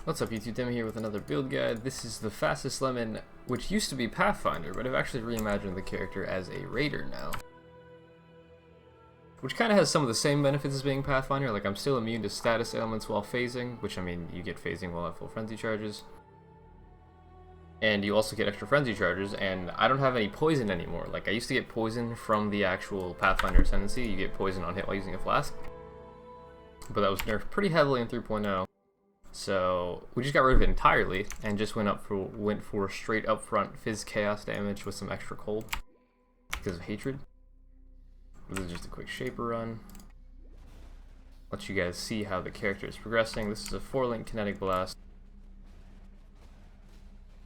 What's up YouTube, Demi here with another build guide. This is TheFastestLemon, which used to be Pathfinder, but I've actually reimagined the character as a Raider now. Which kind of has some of the same benefits as being Pathfinder, like I'm still immune to status ailments while phasing, which I mean, you get phasing while at full frenzy charges. And you also get extra frenzy charges, and I don't have any poison anymore. Like, I used to get poison from the actual Pathfinder Ascendancy. You get poison on hit while using a Flask. But that was nerfed pretty heavily in 3.0. So we just got rid of it entirely and just went for straight up front Fizz Chaos damage with some extra cold because of hatred. This is just a quick shaper run. Let you guys see how the character is progressing. This is a 4-link kinetic blast.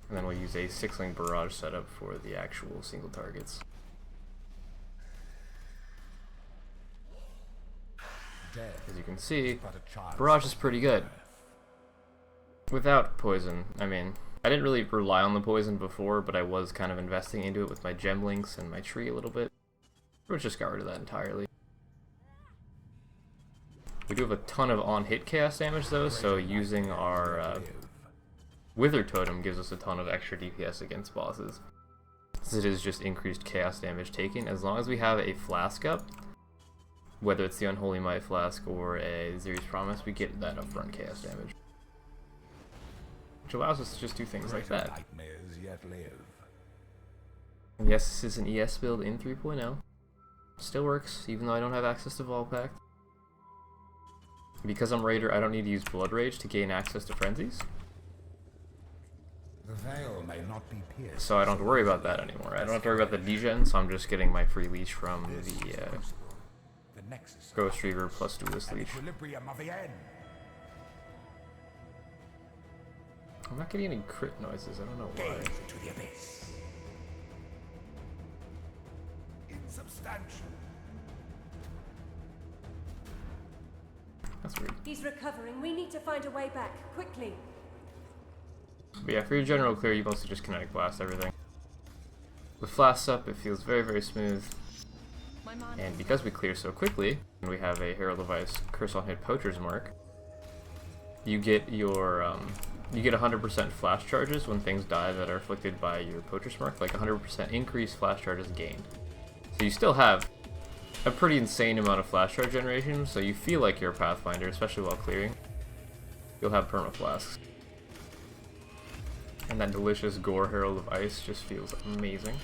And then we'll use a 6-link barrage setup for the actual single targets. As you can see, barrage is pretty good. Without poison, I mean, I didn't really rely on the poison before, but I was kind of investing into it with my gem links and my tree a little bit. We just got rid of that entirely. We do have a ton of on-hit chaos damage though, so using our Wither Totem gives us a ton of extra DPS against bosses. Since it is just increased chaos damage taken, as long as we have a Flask up, whether it's the Unholy Might Flask or a Zeri's Promise, we get that upfront chaos damage. Which allows us to just do things like that. And yes, this is an ES build in 3.0. Still works, even though I don't have access to Vol Pact. Because I'm Raider, I don't need to use Blood Rage to gain access to frenzies. The veil may not be pierced. So I don't have to worry about that anymore. I don't have to worry about the degen, so I'm just getting my free leech from the Ghost Reaver plus Duelist Leech. I'm not getting any crit noises, I don't know why. To the abyss. Insubstantial. That's weird. He's recovering. We need to find a way back, quickly. But yeah, for your general clear, you mostly just kinetic blast everything. With Flask up, it feels very, very smooth. And because we clear so quickly, and we have a Herald of Ice Curse on Hit Poacher's Mark, you get your, you get 100% flash charges when things die that are afflicted by your Poacher's Mark, like 100% increased flash charges gained. So you still have a pretty insane amount of flash charge generation, so you feel like you're a Pathfinder, especially while clearing. You'll have perma flasks. And that delicious Gore Herald of Ice just feels amazing.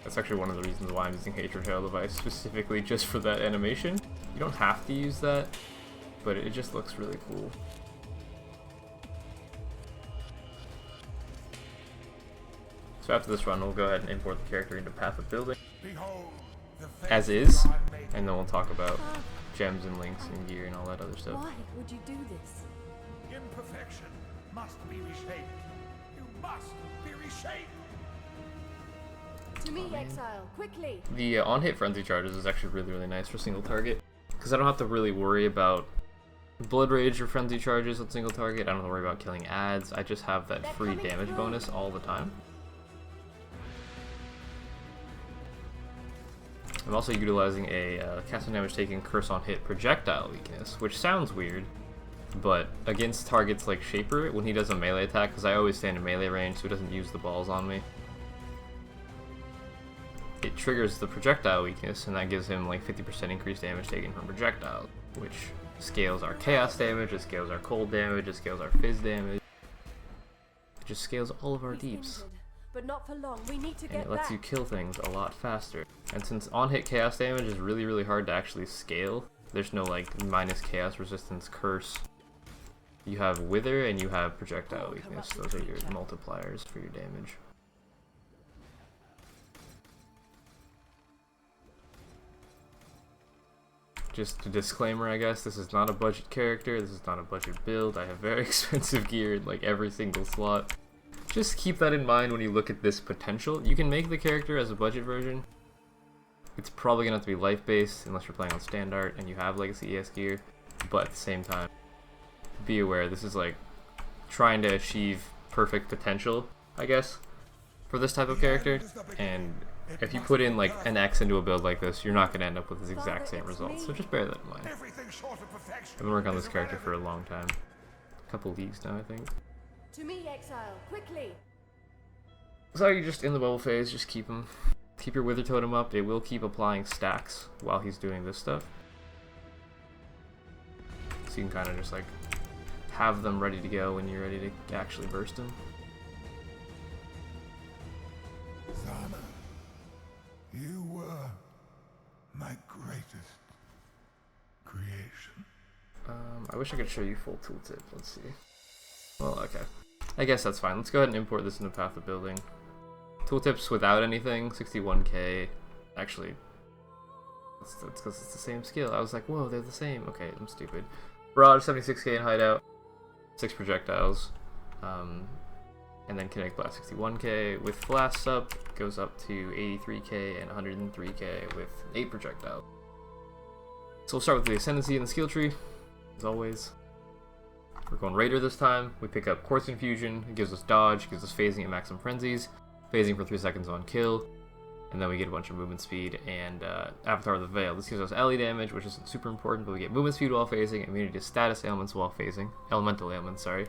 That's actually one of the reasons why I'm using Hatred Herald of Ice, specifically just for that animation. You don't have to use that, but it just looks really cool. So after this run, we'll go ahead and import the character into Path of Building, as is, and then we'll talk about gems and links and gear and all that other stuff. Why would you do this? Imperfection must be reshaped. You must be reshaped. To me, Exile, quickly! The on-hit frenzy charges is actually really, really nice for single target, because I don't have to really worry about Blood Rage or frenzy charges on single target. I don't have to worry about killing ads. I just have that free damage bonus all the time. I'm also utilizing a cast on damage taken curse on hit projectile weakness, which sounds weird, but against targets like Shaper, when he does a melee attack, because I always stand in melee range so he doesn't use the balls on me, it triggers the projectile weakness, and that gives him like 50% increased damage taken from projectiles, which scales our chaos damage, it scales our cold damage, it scales our fizz damage, it just scales all of our deeps. But not for long. We need to get And it lets back. you kill things a lot faster. And since on-hit chaos damage is really, really hard to actually scale, there's no like minus chaos resistance curse. You have Wither and you have projectile weakness. Those are your multipliers for your damage. Just a disclaimer, I guess, this is not a budget character, this is not a budget build. I have very expensive gear in like every single slot. Just keep that in mind when you look at this potential. You can make the character as a budget version. It's probably going to have to be life-based unless you're playing on Standard and you have Legacy ES gear. But at the same time, be aware, this is like trying to achieve perfect potential, I guess, for this type of character. And if you put in like an X into a build like this, you're not going to end up with this exact same result. So just bear that in mind. Everything short of perfection. I've been working on this character for a long time. A couple leagues now, I think. To me, Exile, quickly. So you're just in the bubble phase, just keep him. Keep your Wither Totem up. It will keep applying stacks while he's doing this stuff. So you can kind of just like have them ready to go when you're ready to actually burst him. Zana, you were my greatest creation. I wish I could show you full tooltip. Let's see. Well, okay. I guess that's fine. Let's go ahead and import this into Path of Building. Tooltips without anything, 61k. Actually, that's because it's the same skill. I was like, whoa, they're the same. Okay, I'm stupid. Barrage, 76k in Hideout, 6 projectiles, and then Kinetic Blast, 61k. With Flask up, goes up to 83k and 103k with 8 projectiles. So we'll start with the Ascendancy and the skill tree, as always. We're going Raider this time. We pick up Quartz Infusion. It gives us dodge, gives us phasing at maximum frenzies, phasing for 3 seconds on kill, and then we get a bunch of movement speed and Avatar of the Veil. This gives us LE damage, which isn't super important, but we get movement speed while phasing, immunity to status ailments while phasing, elemental ailments, sorry,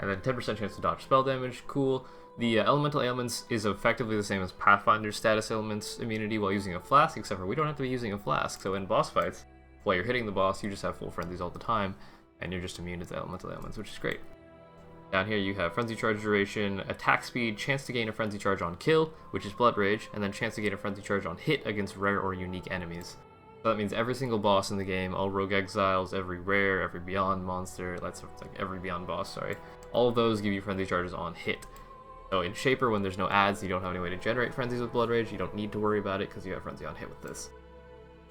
and then 10% chance to dodge spell damage. Cool. The elemental ailments is effectively the same as Pathfinder's status ailments immunity while using a Flask, except for we don't have to be using a Flask. So in boss fights, while you're hitting the boss, you just have full frenzies all the time, and you're just immune to the elemental ailments, which is great. Down here you have Frenzy Charge duration, attack speed, chance to gain a Frenzy Charge on kill, which is Blood Rage, and then chance to gain a Frenzy Charge on hit against rare or unique enemies. So that means every single boss in the game, all Rogue Exiles, every rare, every Beyond monster, that's like every Beyond boss, sorry, all of those give you Frenzy Charges on hit. So in Shaper, when there's no ads, you don't have any way to generate Frenzies with Blood Rage, you don't need to worry about it because you have Frenzy on hit with this.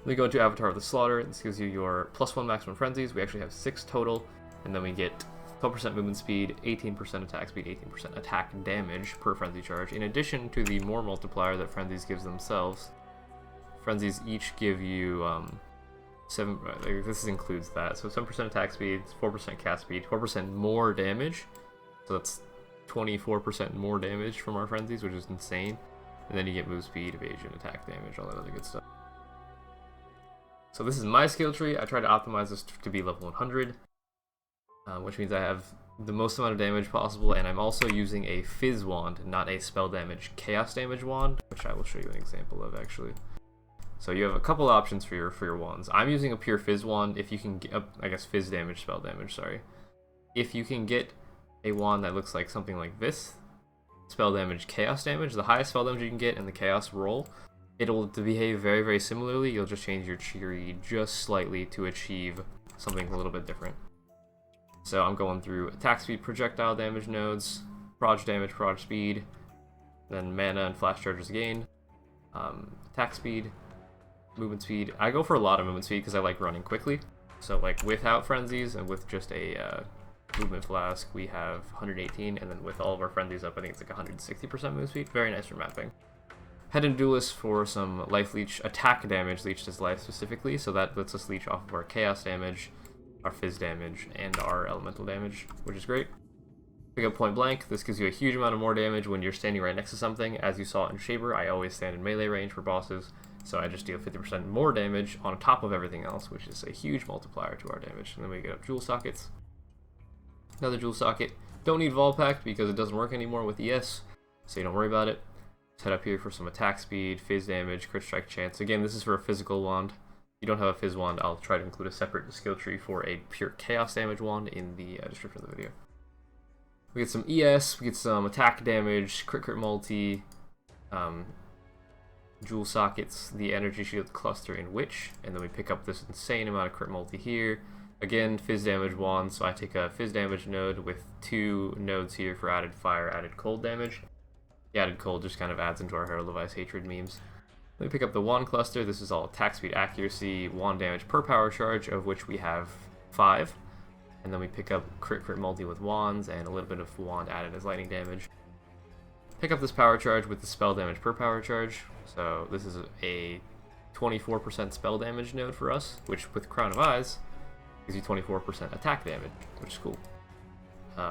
We go into Avatar of the Slaughter. This gives you your +1 maximum frenzies. We actually have 6 total, and then we get 12% movement speed, 18% attack speed, 18% attack damage per frenzy charge, in addition to the more multiplier that frenzies gives themselves. Frenzies each give you 7. This includes that, so 7% attack speed, 4% cast speed, 4% more damage. So that's 24% more damage from our frenzies, which is insane. And then you get move speed, evasion, attack damage, all that other good stuff. So this is my skill tree. I try to optimize this to be level 100, which means I have the most amount of damage possible, and I'm also using a Fizz wand, not a spell damage chaos damage wand, which I will show you an example of actually. So you have a couple options for your wands. I'm using a pure Fizz wand. If you can get, I guess Fizz damage, spell damage, sorry. If you can get a wand that looks like something like this, spell damage, chaos damage, the highest spell damage you can get in the chaos roll, it'll behave very, very similarly. You'll just change your tree just slightly to achieve something a little bit different. So I'm going through attack speed, projectile damage nodes, proj damage, proj speed, then mana and flash charges gained, attack speed, movement speed. I go for a lot of movement speed because I like running quickly. So like without frenzies and with just a movement flask, we have 118, and then with all of our frenzies up, I think it's like 160% movement speed. Very nice for mapping. Head and Duelist for some life leech, attack damage, leeched as life specifically, so that lets us leech off of our chaos damage, our fizz damage, and our elemental damage, which is great. Pick up Point Blank. This gives you a huge amount of more damage when you're standing right next to something. As you saw in Shaper, I always stand in melee range for bosses, so I just deal 50% more damage on top of everything else, which is a huge multiplier to our damage. And then we get up Jewel Sockets. Another Jewel Socket. Don't need Vol Pact because it doesn't work anymore with ES, so you don't worry about it. Let's head up here for some attack speed, fizz damage, crit strike chance. Again, this is for a physical wand. If you don't have a fizz wand, I'll try to include a separate skill tree for a pure chaos damage wand in the description of the video. We get some ES, we get some attack damage, crit multi, Jewel Sockets, the energy shield cluster in Witch, and then we pick up this insane amount of crit multi here. Again, fizz damage wand, so I take a fizz damage node with 2 nodes here for added fire, added cold damage. The added cold just kind of adds into our Herald of Ice Hatred memes. Then we pick up the wand cluster. This is all attack speed, accuracy, wand damage per power charge, of which we have 5. And then we pick up crit multi with wands and a little bit of wand added as lightning damage. Pick up this power charge with the spell damage per power charge. So this is a 24% spell damage node for us, which with Crown of Eyes gives you 24% attack damage, which is cool.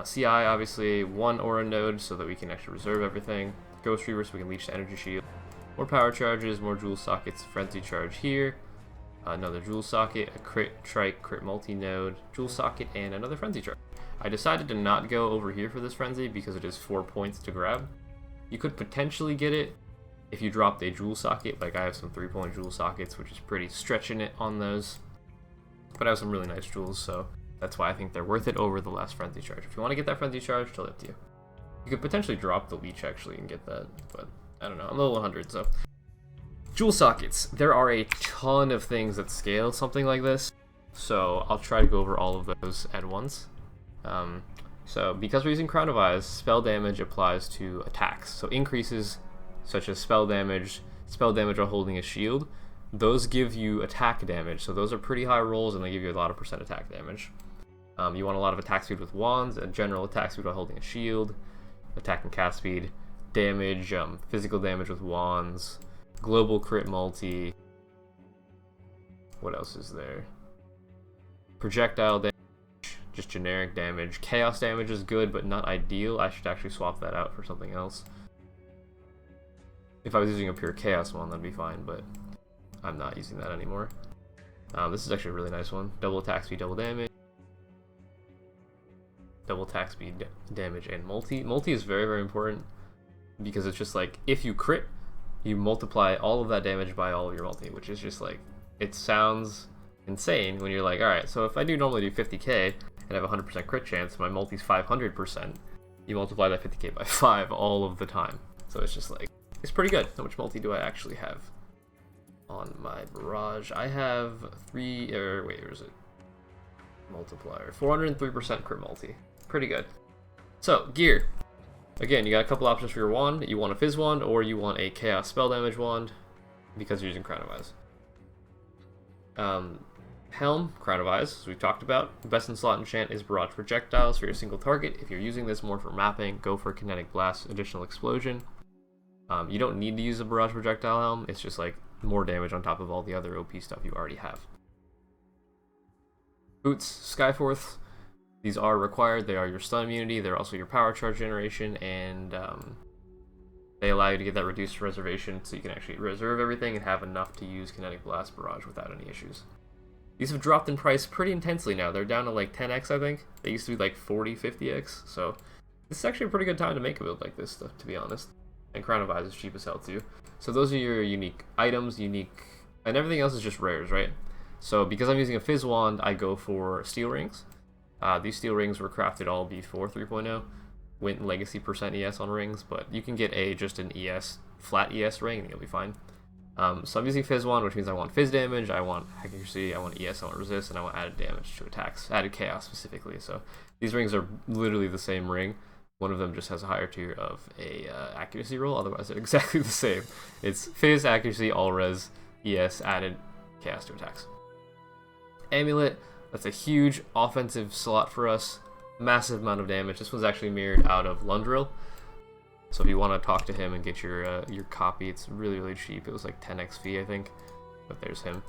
CI, obviously, 1 aura node so that we can actually reserve everything. Ghost Reaver so we can leech the energy shield. More power charges, more jewel sockets, frenzy charge here, another jewel socket, a crit, trike, crit multi-node, jewel socket, and another frenzy charge. I decided to not go over here for this frenzy because it is 4 points to grab. You could potentially get it if you dropped a jewel socket, like I have some 3-point jewel sockets, which is pretty stretching it on those. But I have some really nice jewels, so that's why I think they're worth it over the last frenzy charge. If you want to get that frenzy charge, totally up to you. You could potentially drop the leech actually and get that, but I don't know. I'm level 100, so. Jewel sockets. There are a ton of things that scale something like this, so I'll try to go over all of those at once. So because we're using Crown of Eyes, spell damage applies to attacks. So increases such as spell damage while holding a shield, those give you attack damage. So those are pretty high rolls and they give you a lot of % attack damage. You want a lot of attack speed with wands, and general attack speed while holding a shield, attack and cast speed, damage, physical damage with wands, global crit multi. What else is there? Projectile damage, just generic damage. Chaos damage is good, but not ideal. I should actually swap that out for something else. If I was using a pure chaos one, that'd be fine, but I'm not using that anymore. This is actually a really nice one. Double attack speed, double damage. Double attack speed, damage, and multi. Multi is very, very important because it's just like, if you crit, you multiply all of that damage by all of your multi, which is just like, it sounds insane when you're like, alright, so if I do normally do 50k and have a 100% crit chance, my multi's 500%, you multiply that 50k by 5 all of the time. So it's just like, it's pretty good. How much multi do I actually have on my barrage? I have where is it? Multiplier. 403% crit multi. Pretty good. So, gear. Again, you got a couple options for your wand. You want a Fizz wand, or you want a Chaos spell damage wand, because you're using Crown of Eyes. Helm, Crown of Eyes, as we've talked about. Best in slot enchant is Barrage Projectiles for your single target. If you're using this more for mapping, go for Kinetic Blast, Additional Explosion. You don't need to use a Barrage Projectile Helm, it's just like more damage on top of all the other OP stuff you already have. Boots, Skyforth, these are required. They are your stun immunity, they're also your power charge generation, and they allow you to get that reduced reservation so you can actually reserve everything and have enough to use Kinetic Blast Barrage without any issues. These have dropped in price pretty intensely now. They're down to like 10x, I think. They used to be like 40, 50x, so this is actually a pretty good time to make a build like this, to be honest. And Crown of Eyes is cheap as hell too. So those are your unique items, and everything else is just rares, right? So because I'm using a Fizz wand, I go for steel rings. These steel rings were crafted all before 3.0. Went legacy % ES on rings, but you can get just an ES, flat ES ring, and you'll be fine. So I'm using Fizz wand, which means I want Fizz damage, I want accuracy, I want ES, I want resist, and I want added damage to attacks, added chaos specifically. So these rings are literally the same ring. One of them just has a higher tier of a accuracy roll, otherwise they're exactly the same. It's Fizz, accuracy, all res, ES, added chaos to attacks. Amulet, that's a huge offensive slot for us. Massive amount of damage. This one's actually mirrored out of Lundril. So if you want to talk to him and get your copy, it's really, really cheap. It was like 10x fee, I think. But there's him.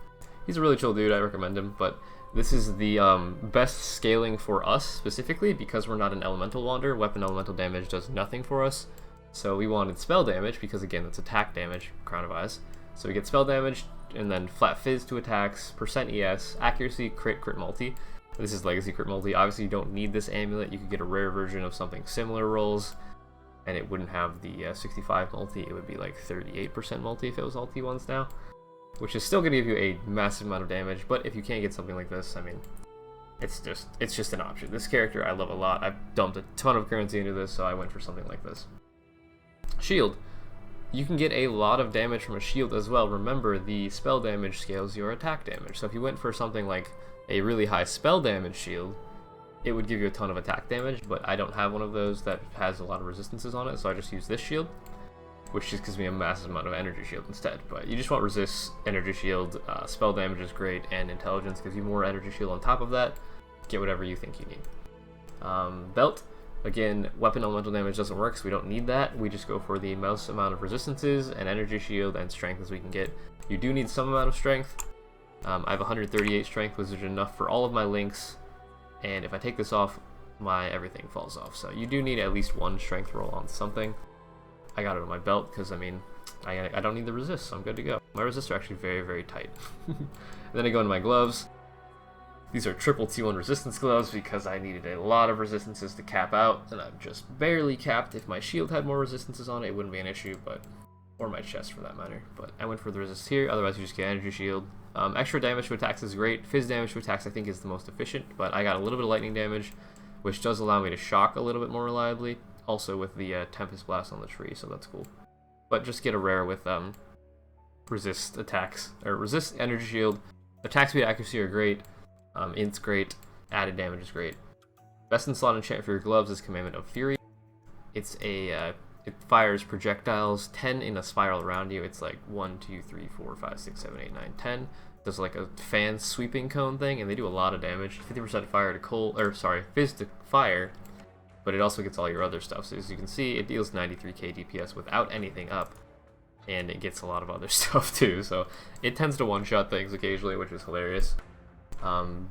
He's a really chill dude, I recommend him. But this is the best scaling for us, specifically, because we're not an elemental wander. Weapon elemental damage does nothing for us. So we wanted spell damage, because again, that's attack damage, Crown of Eyes. So we get spell damage, and then flat Fizz to attacks, % ES, accuracy, crit multi. This is legacy crit multi. Obviously you don't need this amulet. You could get a rare version of something similar rolls, and it wouldn't have the 65 multi. It would be like 38% multi if it was all T1s now, which is still going to give you a massive amount of damage. But if you can't get something like this, I mean, it's just an option. This character I love a lot. I've dumped a ton of currency into this, so I went for something like this. Shield. You can get a lot of damage from a shield as well. Remember, the spell damage scales your attack damage. So if you went for something like a really high spell damage shield, it would give you a ton of attack damage, but I don't have one of those that has a lot of resistances on it, so I just use this shield, which just gives me a massive amount of energy shield instead. But you just want resist, energy shield, spell damage is great, and intelligence gives you more energy shield on top of that. Get whatever you think you need. Belt. Again, weapon elemental damage doesn't work, so we don't need that. We just go for the most amount of resistances and energy shield and strength as we can get. You do need some amount of strength. I have 138 strength, which is enough for all of my links, and if I take this off, my everything falls off. So you do need at least one strength roll on something. I got it on my belt because, I mean, I don't need the resist, so I'm good to go. My resists are actually very, very tight. And then I go into my gloves. These are triple T1 resistance gloves because I needed a lot of resistances to cap out, and I'm just barely capped. If my shield had more resistances on it, it wouldn't be an issue, but or my chest for that matter. But I went for the resist here, otherwise you just get energy shield. Extra damage to attacks is great. Fizz damage to attacks I think is the most efficient, but I got a little bit of lightning damage, which does allow me to shock a little bit more reliably. Also with the Tempest Blast on the tree, so that's cool. But just get a rare with resist attacks, or resist energy shield. Attack speed accuracy are great. Int's great. Added damage is great. Best in slot enchant for your gloves is Commandment of Fury. It's a it fires projectiles 10 in a spiral around you. It's like 1, 2, 3, 4, 5, 6, 7, 8, 9, 10. There's like a fan sweeping cone thing, and they do a lot of damage. 50% fire to cold, or sorry, fizz to fire, but it also gets all your other stuff. So as you can see, it deals 93k DPS without anything up, and it gets a lot of other stuff too. So it tends to one-shot things occasionally, which is hilarious.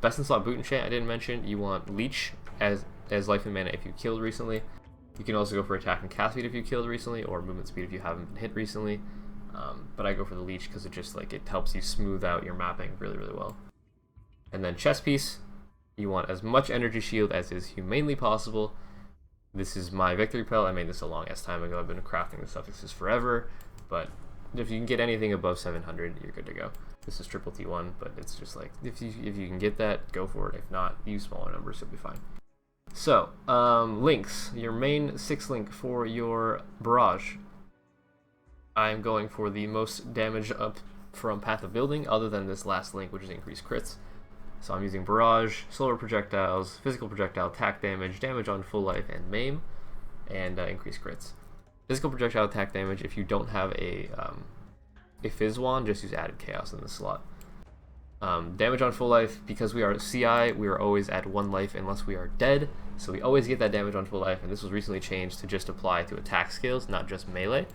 Best in slot boot enchant I didn't mention. You want Leech as life and mana if you killed recently. You can also go for attack and cast speed if you killed recently, or movement speed if you haven't been hit recently. But I go for the Leech because it just like it helps you smooth out your mapping really, really well. And then chest piece, you want as much energy shield as is humanely possible. This is my victory pelt. I made this a long ass time ago. I've been crafting the suffixes forever, but if you can get anything above 700, you're good to go. This is triple T1, but it's just like if you can get that, go for it. If not, use smaller numbers, you'll be fine. So, links. Your main 6 link for your barrage. I'm going for the most damage up from Path of Building, other than this last link, which is increased crits. So I'm using barrage, slower projectiles, physical projectile attack damage, damage on full life, and maim, and increased crits. Physical projectile attack damage. If you don't have a Fizz wand, just use added chaos in the slot. Damage on full life, because we are CI, we are always at 1 life unless we are dead, so we always get that damage on full life, and this was recently changed to just apply to attack skills, not just melee.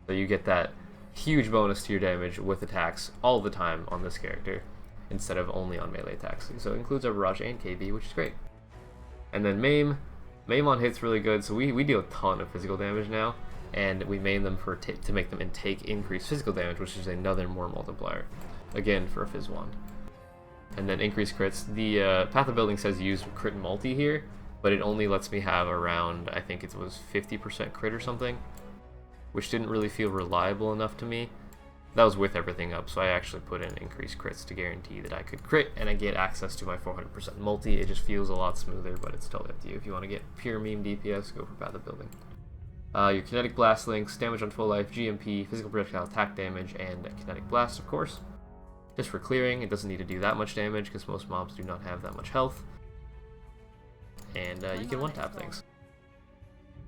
So you get that huge bonus to your damage with attacks all the time on this character, instead of only on melee attacks. So it includes our barrage and KB, which is great. And then maim. Maim on hit's really good, so we deal a ton of physical damage now, and we maim them for to make them take increased physical damage, which is another more multiplier, again for a Fizz wand. And then increased crits. The Path of Building says use crit multi here, but it only lets me have around, I think it was 50% crit or something, which didn't really feel reliable enough to me. That was with everything up, so I actually put in increased crits to guarantee that I could crit and I get access to my 400% multi. It just feels a lot smoother, but it's totally up to you. If you want to get pure meme DPS, go for Path of Building. Your kinetic blast links, damage on full life, GMP, physical projectile attack damage, and kinetic blast, of course. Just for clearing, it doesn't need to do that much damage because most mobs do not have that much health. And you can one-tap things.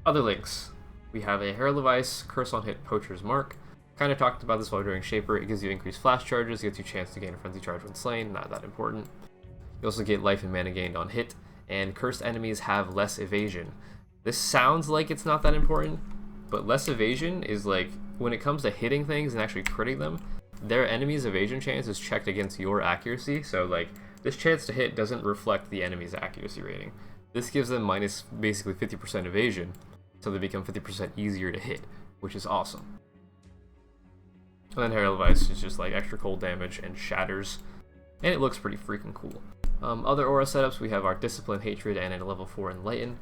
Other links. We have a Herald of Ice, Curse on Hit, Poacher's Mark. Kind of talked about this while doing Shaper. It gives you increased flash charges, gives you a chance to gain a frenzy charge when slain, not that important. You also get life and mana gained on hit, and cursed enemies have less evasion. This sounds like it's not that important, but less evasion is like, when it comes to hitting things and actually critting them, their enemy's evasion chance is checked against your accuracy, so like, this chance to hit doesn't reflect the enemy's accuracy rating. This gives them minus basically 50% evasion, so they become 50% easier to hit, which is awesome. And then Herald of Ice is just like extra cold damage and shatters, and it looks pretty freaking cool. Other aura setups, we have our Discipline, Hatred, and a level 4 Enlighten.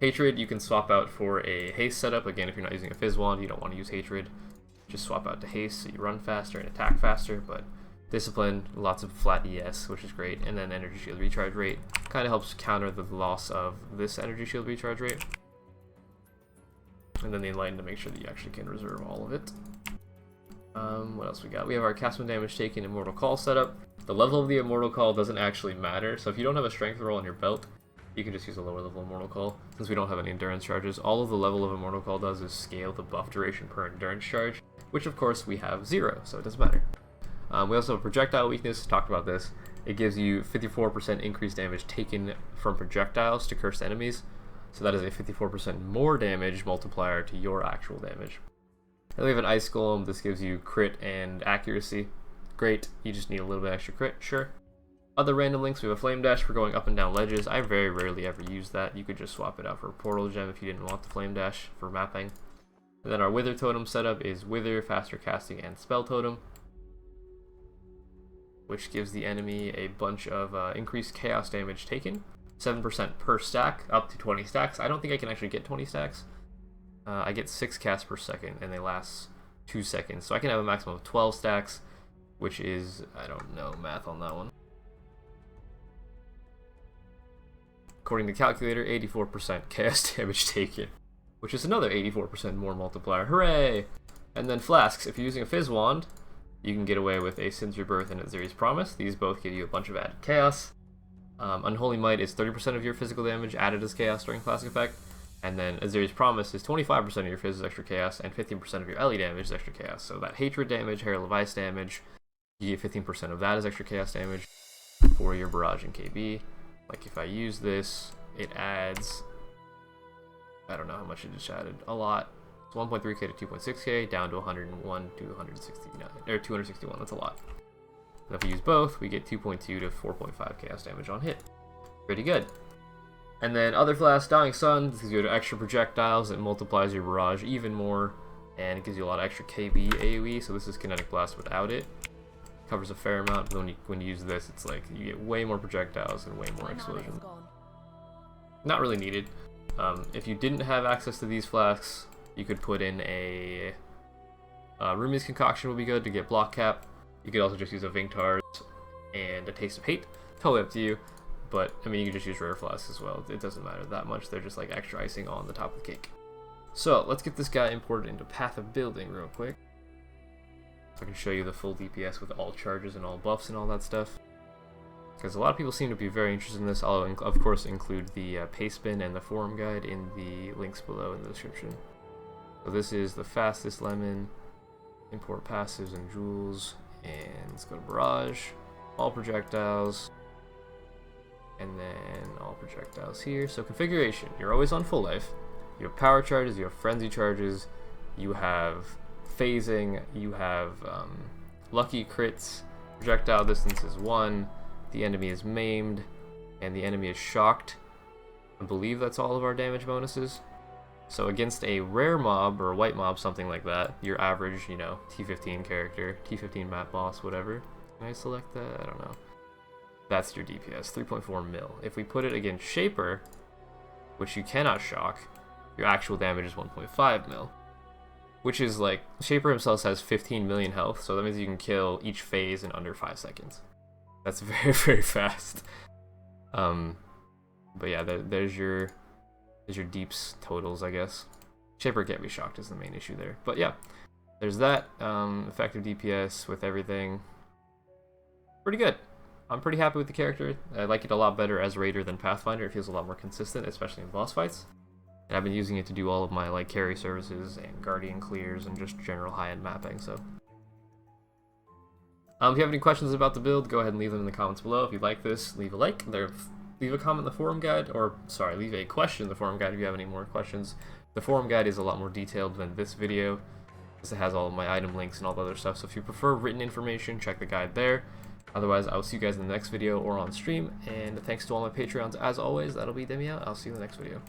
Hatred you can swap out for a haste setup. Again, if you're not using a Fizz wand, you don't want to use Hatred. Just swap out to haste so you run faster and attack faster, but Discipline, lots of flat ES, which is great, and then energy shield recharge rate kind of helps counter the loss of this energy shield recharge rate. And then the Enlighten to make sure that you actually can reserve all of it. What else we got? We have our Castman Damage Taken Immortal Call setup. The level of the Immortal Call doesn't actually matter, so if you don't have a Strength roll on your belt, you can just use a lower level Immortal Call. Since we don't have any Endurance charges, all of the level of Immortal Call does is scale the buff duration per Endurance charge, which of course we have 0, so it doesn't matter. We also have Projectile Weakness, talked about this. It gives you 54% increased damage taken from projectiles to cursed enemies, so that is a 54% more damage multiplier to your actual damage. And we have an Ice Golem. This gives you crit and accuracy. Great, you just need a little bit extra crit, sure. Other random links, we have a Flame Dash for going up and down ledges. I very rarely ever use that. You could just swap it out for a Portal Gem if you didn't want the Flame Dash for mapping. And then our Wither totem setup is Wither, faster casting, and spell totem, which gives the enemy a bunch of increased chaos damage taken, 7% per stack, up to 20 stacks. I don't think I can actually get 20 stacks. I get 6 casts per second, and they last 2 seconds. So I can have a maximum of 12 stacks, which is, I don't know math on that one. According to calculator, 84% chaos damage taken, which is another 84% more multiplier. Hooray! And then flasks. If you're using a fizz wand, you can get away with a Sin's Rebirth and a Aziri's Promise. These both give you a bunch of added chaos. Unholy Might is 30% of your physical damage added as chaos during Flask effect. And then Aziri's Promise is 25% of your Fizz is extra chaos, and 15% of your Ellie damage is extra chaos. So that Hatred damage, Herald of Ice damage, you get 15% of that as extra chaos damage for your Barrage and KB. Like if I use this, it adds, I don't know how much it just added, a lot. It's 1.3k to 2.6k, down to 101 to 169, or 261, that's a lot. And if we use both, we get 2.2 to 4.5 chaos damage on hit. Pretty good. And then other flasks, Dying Sun, this gives you extra projectiles, it multiplies your barrage even more, and it gives you a lot of extra KB AoE, so this is Kinetic Blast without it. Covers a fair amount, but when you use this, it's like you get way more projectiles and way more explosion. Not really needed. If you didn't have access to these flasks, you could put in a Rumi's Concoction would be good to get block cap. You could also just use a Vingtars and a Taste of Hate. Totally up to you. But, I mean, you can just use rare flasks as well. It doesn't matter that much. They're just like extra icing on the top of the cake. So, let's get this guy imported into Path of Building real quick. So I can show you the full DPS with all charges and all buffs and all that stuff. Because a lot of people seem to be very interested in this. I'll, of course, include the paste bin and the forum guide in the links below in the description. So this is TheFastestLemon. Import passives and jewels. And let's go to Barrage. All projectiles. And then all projectiles here. So configuration, you're always on full life. You have power charges, you have frenzy charges, you have phasing, you have lucky crits, projectile distance is 1, the enemy is maimed, and the enemy is shocked. I believe that's all of our damage bonuses. So against a rare mob or a white mob, something like that, your average, you know, T15 character, T15 map boss, whatever. Can I select that? I don't know. That's your DPS, 3.4 mil. If we put it against Shaper, which you cannot shock, your actual damage is 1.5 mil. Which is like, Shaper himself has 15 million health, so that means you can kill each phase in under 5 seconds. That's very, very fast. But yeah, there's your deeps totals, I guess. Shaper can't be shocked is the main issue there. But yeah, there's that. Effective DPS with everything. Pretty good. I'm pretty happy with the character. I like it a lot better as Raider than Pathfinder. It feels a lot more consistent, especially in boss fights. And I've been using it to do all of my like carry services and Guardian clears and just general high-end mapping. So, if you have any questions about the build, go ahead and leave them in the comments below. If you like this, leave a like. Leave a comment in the forum guide, or sorry, leave a question in the forum guide if you have any more questions. The forum guide is a lot more detailed than this video, because it has all of my item links and all the other stuff. So if you prefer written information, check the guide there. Otherwise, I will see you guys in the next video or on stream. And thanks to all my Patreons as always. That'll be Demi out. I'll see you in the next video.